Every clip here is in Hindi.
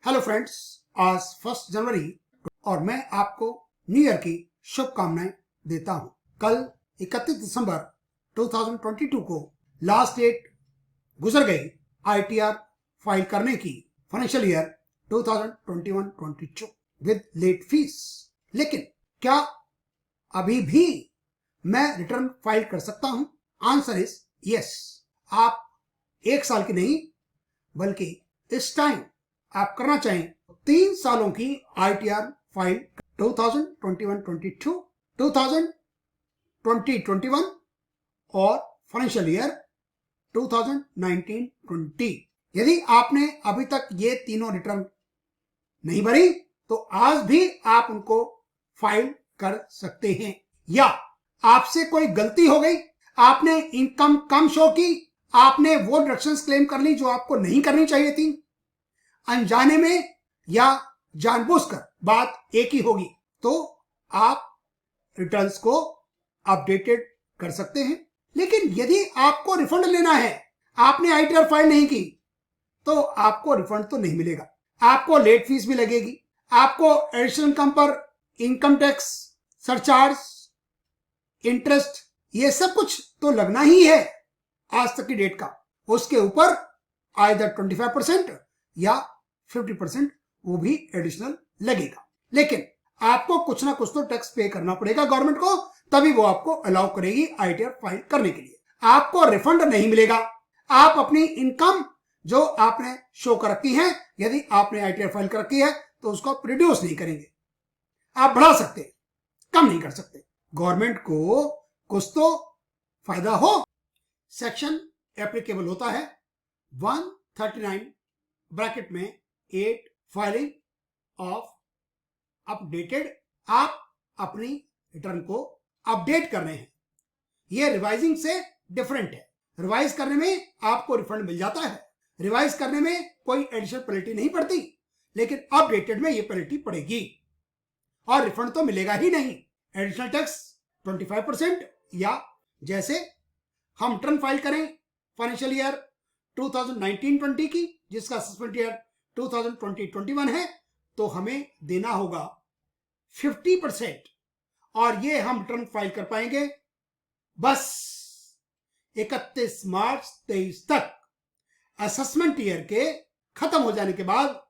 हेलो फ्रेंड्स, आज 1 जनवरी और मैं आपको न्यू ईयर की शुभकामनाएं देता हूं। कल 31 दिसंबर 2022 को लास्ट डेट गुजर गई आईटीआर फाइल करने की financial year 2021-22 with late fee. लेकिन क्या अभी भी मैं रिटर्न फाइल कर सकता हूं? Answer is yes. आप 1 साल की नहीं बल्कि इस टाइम आप करना चाहें 3 सालों की आईटीआर फाइल 2021-22, 2020-21 और फाइनेंशियल ईयर 2019-20। यदि आपने अभी तक ये तीनों रिटर्न नहीं भरी तो आज भी आप उनको फाइल कर सकते हैं। या आपसे कोई गलती हो गई, आपने इनकम कम शो की, आपने वो डिडक्शंस क्लेम कर ली जो आपको नहीं करनी चाहिए थी, अनजाने में या जानबूझकर बात एक ही होगी, तो आप रिटर्न्स को अपडेटेड कर सकते हैं। लेकिन यदि आपको रिफंड लेना है, आपने आईटीआर फाइल नहीं की, तो आपको रिफंड तो नहीं मिलेगा, आपको लेट फीस भी लगेगी, आपको एडिशनल इनकम पर इनकम टैक्स, सरचार्ज, इंटरेस्ट, ये सब कुछ तो लगना ही है आज तक की डेट का। उसके ऊपर आइदर 25% या 50% वो भी एडिशनल लगेगा। लेकिन आपको कुछ ना कुछ तो टैक्स पे करना पड़ेगा गवर्नमेंट को, तभी वो आपको अलाउ करेगी आईटीआर फाइल करने के लिए। आपको रिफंड नहीं मिलेगा। आप अपनी इनकम जो आपने शो कर रखी है, यदि आपने आईटीआर फाइल कर रखी है तो उसको आप रिड्यूस नहीं करेंगे। आप बढ़ा सकते हैं, कम नहीं कर सकते। गवर्नमेंट को कुछ तो फायदा हो। सेक्शन एप्लीकेबल होता है 139 ब्रैकेट में 8 फाइलिंग ऑफ अपडेटेड। आप अपनी रिटर्न को अपडेट कर रहे हैं। यह रिवाइजिंग से डिफरेंट है। रिवाइज करने में आपको रिफंड मिल जाता है, रिवाइज करने में कोई एडिशनल पेनल्टी नहीं पड़ती, लेकिन अपडेटेड में यह पेनल्टी पड़ेगी और रिफंड तो मिलेगा ही नहीं। एडिशनल टैक्स 25% या जैसे हम रिटर्न फाइल करें फाइनेंशियल ईयर 2019-20 की, जिसका असेसमेंट ईयर 2020-21 है, तो हमें देना होगा 50%। और ये हम रिटर्न फाइल कर पाएंगे बस 31 मार्च 23 तक। असेसमेंट ईयर के खत्म हो जाने के बाद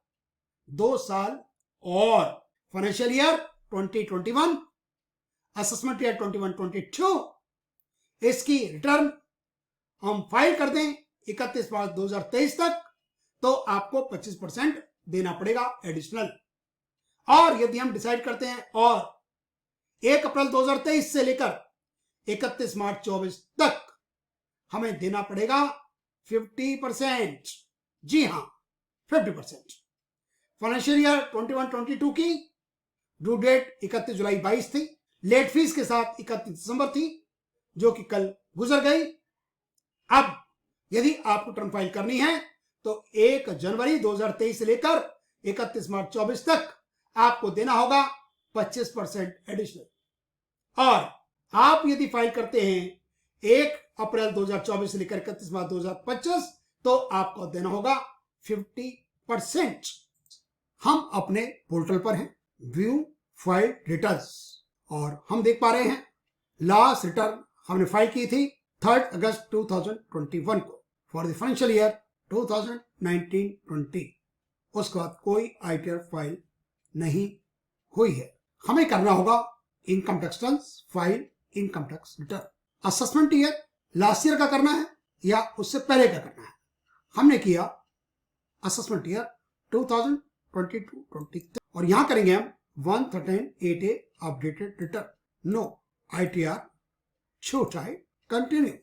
2 साल और फाइनेंशियल ईयर 2021, असेसमेंट ईयर 21-22, इसकी रिटर्न हम फाइल कर दें 31 मार्च 2023 तक, तो आपको 25% देना पड़ेगा एडिशनल। और यदि हम डिसाइड करते हैं और 1 अप्रैल 2023 से लेकर 31 मार्च 24 तक हमें देना पड़ेगा 50%। जी हां, 50%। फाइनेंशियल ईयर 21-22 की ड्यू डेट 31 जुलाई 22 थी। लेट फीस के साथ 31 दिसंबर थी, जो कि कल गुजर गई। अब यदि आपको रिटर्न फाइल करनी है तो 1 जनवरी 2023 से लेकर 31 मार्च 24 तक आपको देना होगा 25% एडिशनल। और आप यदि फाइल करते हैं 1 अप्रैल 2024 से लेकर 31 मार्च 2025, तो आपको देना होगा 50%। हम अपने पोर्टल पर हैं, व्यू फाइल रिटर्न्स, और हम देख पा रहे हैं लास्ट रिटर्न हमने फाइल की थी 3 अगस्त 2021 को फॉर द फाइनेंशियल ईयर 2019-20। उसके बाद कोई आईटीआर फाइल नहीं हुई है। हमें करना होगा income tax returns file, income tax return. Assessment year last year का करना है या उससे पहले का करना है? हमने किया असेसमेंट ईयर 2022-23 और यहां करेंगे हम 113(8)(a) updated return. No ITR, छूट है, कंटिन्यू।